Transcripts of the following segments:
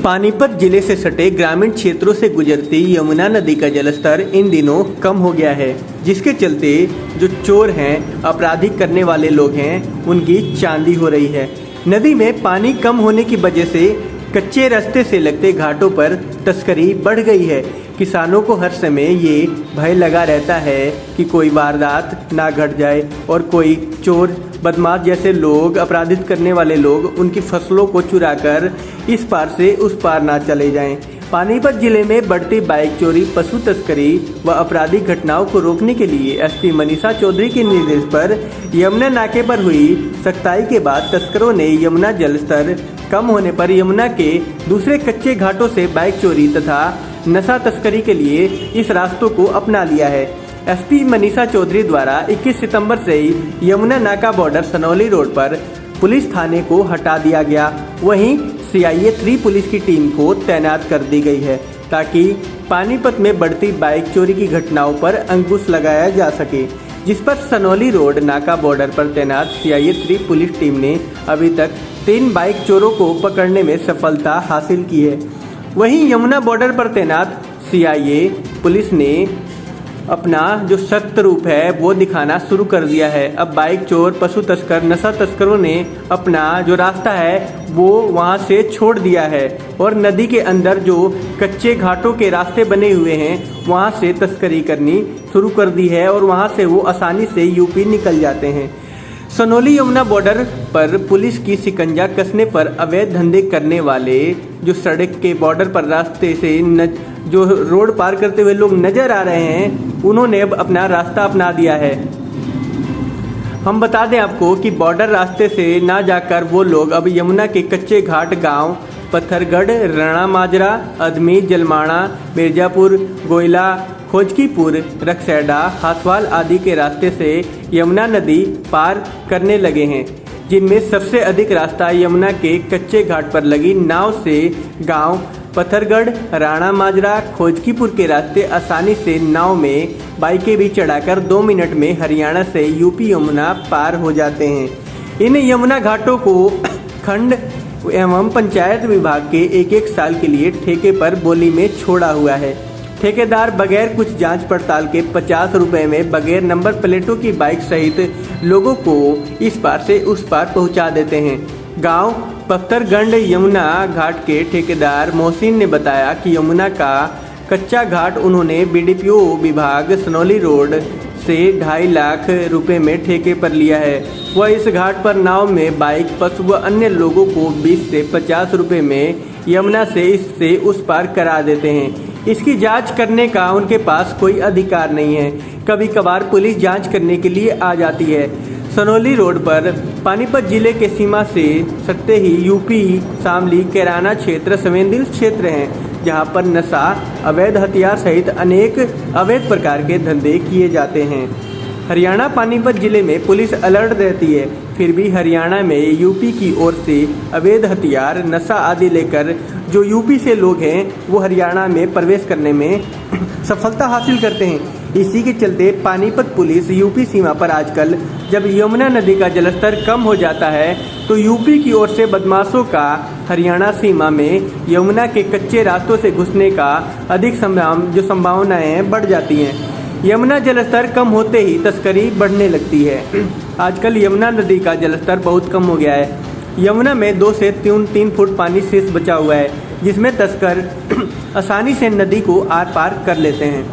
पानीपत जिले से सटे ग्रामीण क्षेत्रों से गुजरती यमुना नदी का जलस्तर इन दिनों कम हो गया है, जिसके चलते जो चोर हैं, आपराधिक करने वाले लोग हैं, उनकी चांदी हो रही है। नदी में पानी कम होने की वजह से कच्चे रास्ते से लगते घाटों पर तस्करी बढ़ गई है। किसानों को हर समय ये भय लगा रहता है कि कोई वारदात ना घट जाए और कोई चोर बदमाश जैसे लोग, अपराधित करने वाले लोग उनकी फसलों को चुराकर इस पार से उस पार ना चले जाएं। पानीपत जिले में बढ़ती बाइक चोरी, पशु तस्करी व आपराधिक घटनाओं को रोकने के लिए एसपी मनीषा चौधरी के निर्देश पर यमुना नाके पर हुई सख्ताई के बाद तस्करों ने यमुना जलस्तर कम होने पर यमुना के दूसरे कच्चे घाटों से बाइक चोरी तथा नशा तस्करी के लिए इस रास्तों को अपना लिया है। एसपी मनीषा चौधरी द्वारा 21 सितंबर से ही यमुना नाका बॉर्डर सनौली रोड पर पुलिस थाने को हटा दिया गया। वहीं CIA 3 पुलिस की टीम को तैनात कर दी गई है ताकि पानीपत में बढ़ती बाइक चोरी की घटनाओं पर अंकुश लगाया जा सके, जिस पर सनौली रोड नाका बॉर्डर पर तैनात CIA 3 पुलिस टीम ने अभी तक 3 बाइक चोरों को पकड़ने में सफलता हासिल की है। वहीं यमुना बॉर्डर पर तैनात CIA पुलिस ने अपना जो सख्त रूप है वो दिखाना शुरू कर दिया है। अब बाइक चोर, पशु तस्कर, नशा तस्करों ने अपना जो रास्ता है वो वहां से छोड़ दिया है और नदी के अंदर जो कच्चे घाटों के रास्ते बने हुए हैं वहां से तस्करी करनी शुरू कर दी है और वहां से वो आसानी से यूपी निकल जाते हैं। सनौली यमुना बॉर्डर पर पुलिस की शिकंजा कसने पर अवैध धंधे करने वाले जो सड़क के बॉर्डर पर रास्ते से जो रोड पार करते हुए लोग नजर आ रहे हैं, उन्होंने अब अपना रास्ता अपना दिया है। हम बता दें आपको कि बॉर्डर रास्ते से ना जाकर वो लोग अब यमुना के कच्चे घाट गांव पत्थरगढ़, रणा माजरा, अदमी, जलमाणा, मिर्जापुर, गोयला, खोजकीपुर, रखसैडा, हाथवाल आदि के रास्ते से यमुना नदी पार करने लगे हैं, जिनमें सबसे अधिक रास्ता यमुना के कच्चे घाट पर लगी नाव से गांव पत्थरगढ़, राणा माजरा, खोजकीपुर के रास्ते आसानी से नाव में बाइकें भी चढ़ाकर 2 मिनट में हरियाणा से यूपी यमुना पार हो जाते हैं। इन यमुना घाटों को खंड एवं पंचायत विभाग के एक साल के लिए ठेके पर बोली में छोड़ा हुआ है। ठेकेदार बगैर कुछ जांच पड़ताल के 50 रुपए में बगैर नंबर प्लेटों की बाइक सहित लोगों को इस पार से उस पार पहुंचा देते हैं। गांव पत्थरगढ़ यमुना घाट के ठेकेदार मोहसिन ने बताया कि यमुना का कच्चा घाट उन्होंने BDPO विभाग सनौली रोड से 2.5 लाख रुपए में ठेके पर लिया है। वह इस घाट पर नाव में बाइक, पशु व अन्य लोगों को 20 से 50 रुपए में यमुना से इससे उस पार करा देते हैं। इसकी जांच करने का उनके पास कोई अधिकार नहीं है। कभी कभार पुलिस जांच करने के लिए आ जाती है। सनौली रोड पर पानीपत जिले के सीमा से सटते ही यूपी शामली कैराना क्षेत्र संवेदनशील क्षेत्र हैं, जहां पर नशा, अवैध हथियार सहित अनेक अवैध प्रकार के धंधे किए जाते हैं। हरियाणा पानीपत जिले में पुलिस अलर्ट रहती है, फिर भी हरियाणा में यूपी की ओर से अवैध हथियार, नशा आदि लेकर जो यूपी से लोग हैं वो हरियाणा में प्रवेश करने में सफलता हासिल करते हैं। इसी के चलते पानीपत पुलिस यूपी सीमा पर आजकल जब यमुना नदी का जलस्तर कम हो जाता है तो यूपी की ओर से बदमाशों का हरियाणा सीमा में यमुना के कच्चे रास्तों से घुसने का अधिक संभावनाएं हैं बढ़ जाती हैं। यमुना जलस्तर कम होते ही तस्करी बढ़ने लगती है। आजकल यमुना नदी का जलस्तर बहुत कम हो गया है। यमुना में 2 से 3 फुट पानी शेष बचा हुआ है, जिसमें तस्कर आसानी से नदी को आर पार कर लेते हैं।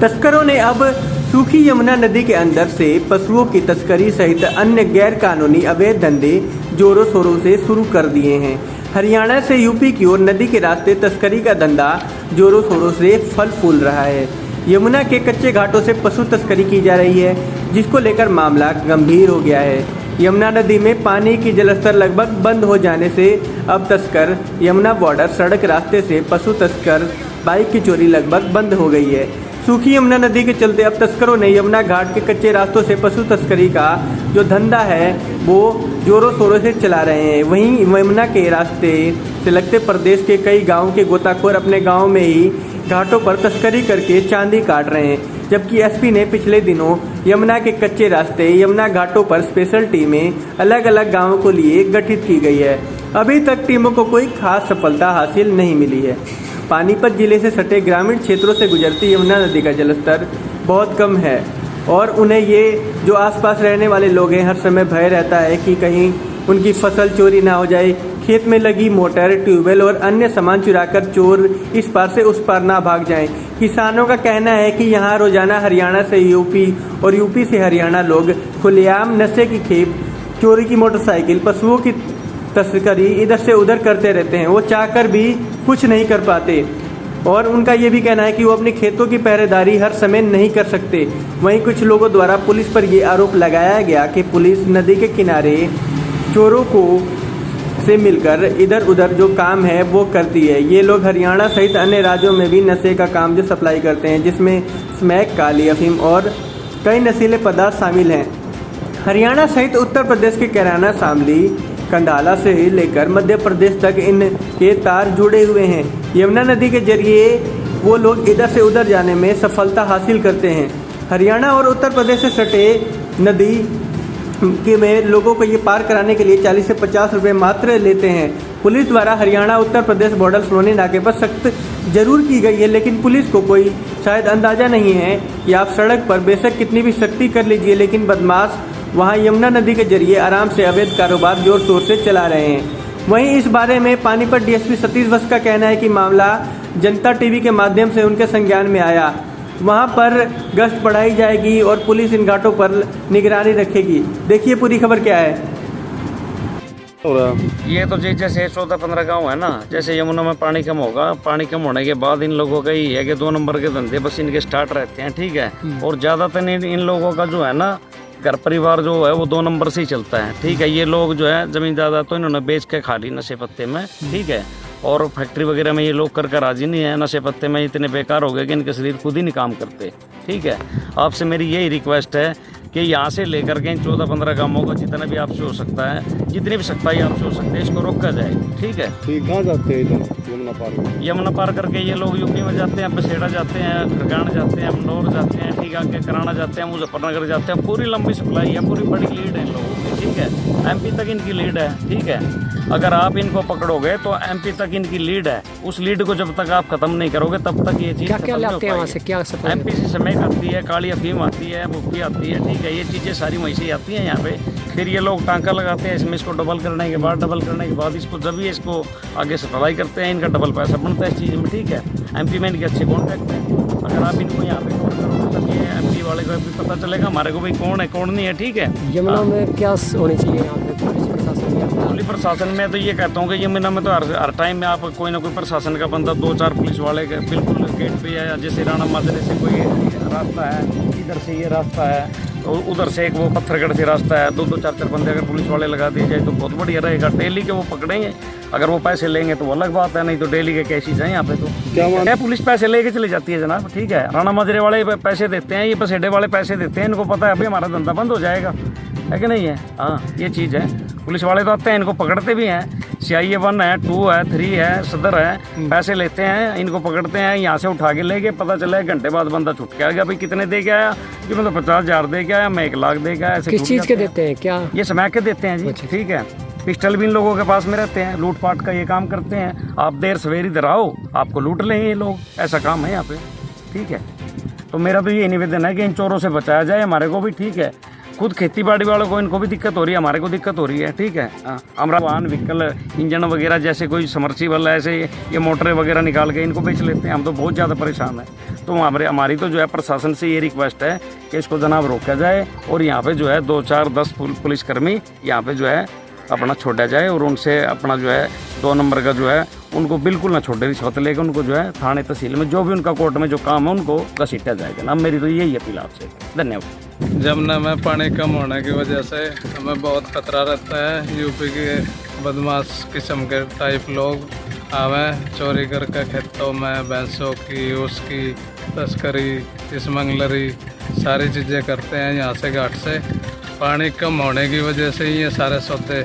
तस्करों ने अब सूखी यमुना नदी के अंदर से पशुओं की तस्करी सहित अन्य गैर कानूनी अवैध धंधे जोरों शोरों से शुरू कर दिए हैं। हरियाणा से यूपी की ओर नदी के रास्ते तस्करी का धंधा जोरों शोरों से फल फूल रहा है। यमुना के कच्चे घाटों से पशु तस्करी की जा रही है, जिसको लेकर मामला गंभीर हो गया है। यमुना नदी में पानी की जलस्तर लगभग बंद हो जाने से अब तस्कर यमुना बॉर्डर सड़क रास्ते से पशु तस्कर बाइक की चोरी लगभग बंद हो गई है। सूखी यमुना नदी के चलते अब तस्करों ने यमुना घाट के कच्चे रास्तों से पशु तस्करी का जो धंधा है वो जोरों शोरों से चला रहे हैं। वहीं यमुना के रास्ते से लगते प्रदेश के कई गाँव के गोताखोर अपने गाँव में ही घाटों पर तस्करी करके चांदी काट रहे हैं, जबकि एसपी ने पिछले दिनों यमुना के कच्चे रास्ते, यमुना घाटों पर स्पेशल टीमें अलग अलग गाँवों को लिए गठित की गई है। अभी तक टीमों को कोई खास सफलता हासिल नहीं मिली है। पानीपत जिले से सटे ग्रामीण क्षेत्रों से गुजरती यमुना नदी का जलस्तर बहुत कम है और उन्हें ये जो आसपास रहने वाले लोग हैं हर समय भय रहता है कि कहीं उनकी फसल चोरी ना हो जाए, खेत में लगी मोटर, ट्यूबवेल और अन्य सामान चुराकर चोर इस पार से उस पार ना भाग जाएं। किसानों का कहना है कि यहाँ रोजाना हरियाणा से यूपी और यूपी से हरियाणा लोग खुलेआम नशे की खेप, चोरी की मोटरसाइकिल, पशुओं की तस्करी इधर से उधर करते रहते हैं। वो चाहकर भी कुछ नहीं कर पाते और उनका ये भी कहना है कि वो अपने खेतों की पहरेदारी हर समय नहीं कर सकते। वहीं कुछ लोगों द्वारा पुलिस पर ये आरोप लगाया गया कि पुलिस नदी के किनारे चोरों को से मिलकर इधर उधर जो काम है वो करती है। ये लोग हरियाणा सहित अन्य राज्यों में भी नशे का काम जो सप्लाई करते हैं, जिसमें स्मैक, काली अफीम और कई नशीले पदार्थ शामिल हैं। हरियाणा सहित उत्तर प्रदेश के कैराना, शामली, कंडाला से लेकर मध्य प्रदेश तक इनके तार जुड़े हुए हैं। यमुना नदी के जरिए वो लोग इधर से उधर जाने में सफलता हासिल करते हैं। हरियाणा और उत्तर प्रदेश से सटे नदी के में लोगों को ये पार कराने के लिए 40 से 50 रुपये मात्र लेते हैं। पुलिस द्वारा हरियाणा उत्तर प्रदेश बॉर्डर सोनी नाके पर सख्त जरूर की गई है, लेकिन पुलिस को कोई शायद अंदाजा नहीं है कि आप सड़क पर बेशक कितनी भी सख्ती कर लीजिए, लेकिन बदमाश वहां यमुना नदी के जरिए आराम से अवैध कारोबार जोर शोर से चला रहे हैं। वहीं इस बारे में पानीपत डीएसपी सतीश वत्स का कहना है कि मामला जनता टीवी के माध्यम से उनके संज्ञान में आया। वहां पर गश्त बढ़ाई जाएगी और पुलिस इन घाटों पर निगरानी रखेगी। देखिए पूरी खबर क्या है। ये तो जैसे 14-15 गांव है ना, जैसे यमुना में पानी कम होगा, पानी कम होने के बाद इन लोगों का ये है कि 2 नंबर के धंधे बस इनके स्टार्ट रहते हैं, ठीक है। और ज़्यादातर इन लोगों का जो है ना घर परिवार जो है वो 2 नंबर से ही चलता है, ठीक है। ये लोग जो है जमीन जायदाद तो इन्होंने बेच के खा ली नशे पत्ते में, ठीक है। और फैक्ट्री वगैरह में ये लोग कर राजी नहीं है। नशे पत्ते में इतने बेकार हो गए कि इनके शरीर खुद ही नहीं काम करते, ठीक है। आपसे मेरी यही रिक्वेस्ट है कि यहाँ से लेकर के इन 14-15 गांवों को जितना भी आपसे हो सकता है, जितनी भी सख्ताई आपसे हो सकती है, इसको रोका जाए, ठीक है। कहाँ जाते हैं इधर यमुना पार करके ये लोग यूपी में जाते हैं, बसेड़ा जाते हैं, खरगान जाते हैं, मंडौर जाते हैं, ठीक है, आगे कराना जाते हैं, मुजफ्फरनगर जाते हैं। पूरी लंबी सप्लाई है, पूरी बड़ी लीड है इन लोगों की, ठीक है। एमपी तक इनकी लीड है, ठीक है। अगर आप इनको पकड़ोगे तो एमपी तक इनकी लीड है। उस लीड को जब तक आप खत्म नहीं करोगे तब तक ये चीज़ क्या लाते हैं वहाँ से, क्या एमपी से स्मैक आती है, काली अफीम आती है, मुक्की आती है, ठीक है। ये चीज़ें सारी वहीं से आती हैं यहाँ पे। फिर ये लोग टांका लगाते हैं इसमें, इसको डबल करने के बाद इसको जब भी इसको आगे सप्लाई करते हैं, इनका डबल पैसा बनता है इस चीज़ में, ठीक है। एमपी में इनके अच्छे कॉन्टैक्ट हैं। अगर आप इनको यहाँ पे कॉल करोगे तब ये एमपी वाले को भी पता चलेगा हमारे को भाई कौन है कौन नहीं है, ठीक है। यमुना में क्या होनी चाहिए यहाँ पे पुलिस प्रशासन में तो ये कहता हूँ कि यमुना में तो हर टाइम में आप कोई ना कोई प्रशासन का बंदा 2-4 पुलिस वाले के बिल्कुल गेट पे है। जैसे राणा माजरे से कोई रास्ता है, इधर से ये रास्ता है, तो उधर से एक वो पत्थरगढ़ से रास्ता है, 2-2, 4-4 बंदे अगर पुलिस वाले लगा दिए जाए तो बहुत बढ़िया रहेगा। डेली के वो पकड़ेंगे, अगर वो पैसे लेंगे तो वो अलग बात है, नहीं तो डेली के केसेस हैं यहाँ पे। तो क्या पुलिस पैसे लेके चली जाती है जनाब, ठीक है। राणा माजरे वाले पैसे देते हैं, ये बसेडे वाले पैसे देते हैं, इनको पता है अभी हमारा धंधा बंद हो जाएगा, है कि नहीं है। हाँ, ये चीज़ है। पुलिस वाले तो आते हैं, इनको पकड़ते भी हैं। CIA 1 है, 2 है, 3 है, सदर है, पैसे लेते हैं, इनको पकड़ते हैं, यहाँ से उठा के ले गए। पता चला 1 घंटे बाद बंदा छूट के आ गया। भाई कितने दे के आया कि मतलब 50,000 दे के आया, मैं 1 लाख दे के आया। किस चीज़ के देते हैं, क्या ये स्मैक के देते हैं जी, ठीक है। पिस्टल भी इन लोगों के पास में रहते हैं, लूटपाट का ये काम करते हैं। आप देर सवेर इधर आओ, आपको लूट लेंगे ये लोग, ऐसा काम है यहाँ पे, ठीक है। तो मेरा तो ये निवेदन है कि इन चोरों से बचाया जाए, हमारे को भी, ठीक है। खुद खेती बाड़ी वालों को इनको भी दिक्कत हो रही है, हमारे को दिक्कत हो रही है, ठीक है। हमारा वाहन व्हीकल इंजन वगैरह जैसे कोई समर्सिबल ऐसे ये मोटरें वगैरह निकाल के इनको बेच लेते हैं। हम तो बहुत ज़्यादा परेशान हैं। तो हमारी तो जो है प्रशासन से ये रिक्वेस्ट है कि इसको जनाब रोका जाए और यहाँ पे जो है 2, 4, 10 पुलिसकर्मी यहाँ पे जो है अपना छोड़ा जाए और उनसे अपना जो है 2 नंबर का जो है उनको बिल्कुल ना छोड़े, रिश्वत लेकर उनको जो है थाने तहसील में जो भी उनका कोर्ट में जो काम है उनको घसीटा जाएगा ना। मेरी तो यही अपील आपसे, धन्यवाद। यमुना में पानी कम होने की वजह से हमें बहुत खतरा रहता है। यूपी के बदमाश किस्म के टाइप लोग आवे चोरी करके खेतों में भैंसों की, उसकी तस्करी, स्मगलरी सारी चीज़ें करते हैं। यहाँ से घाट से पानी कम होने की वजह से ही ये सारे सौदे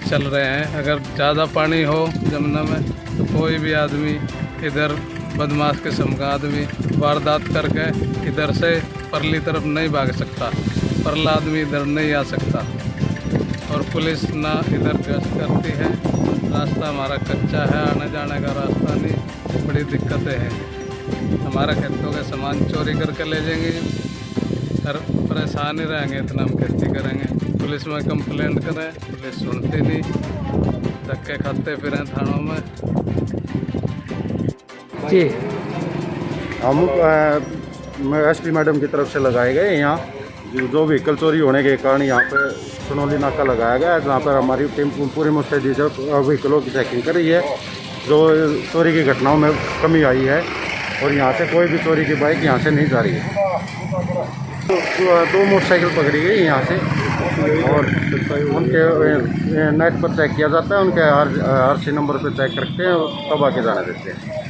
चल रहे हैं। अगर ज़्यादा पानी हो यमुना में तो कोई भी आदमी इधर बदमाश किस्म का आदमी वारदात करके इधर से परली तरफ नहीं भाग सकता, परला आदमी इधर नहीं आ सकता और पुलिस ना इधर गश्त करती है रास्ता हमारा कच्चा है, आने जाने का रास्ता नहीं, बड़ी दिक्कतें हैं। हमारा खेतों का सामान चोरी करके ले जाएंगे, हर परेशान ही रहेंगे, इतना हम खेती करेंगे। पुलिस में कंप्लेंट करें, पुलिस सुनती नहीं, धक्के खाते फिरें थानों में। जी हम एसपी मैडम की तरफ से लगाए गए यहाँ जो व्हीकल चोरी होने के कारण यहाँ पे सुनौली नाका लगाया गया है, जहाँ पर हमारी टीम पूरी मुस्तैदी से व्हीकलों की चेकिंग कर रही है। जो चोरी की घटनाओं में कमी आई है और यहाँ से कोई भी चोरी की बाइक यहाँ से नहीं जा रही है। दो मोटरसाइकिल पकड़ी गई यहाँ से और उनके नेट पर चेक किया जाता है, उनके RC नंबर पर चेक करते हैं, तब आके जाने देते हैं।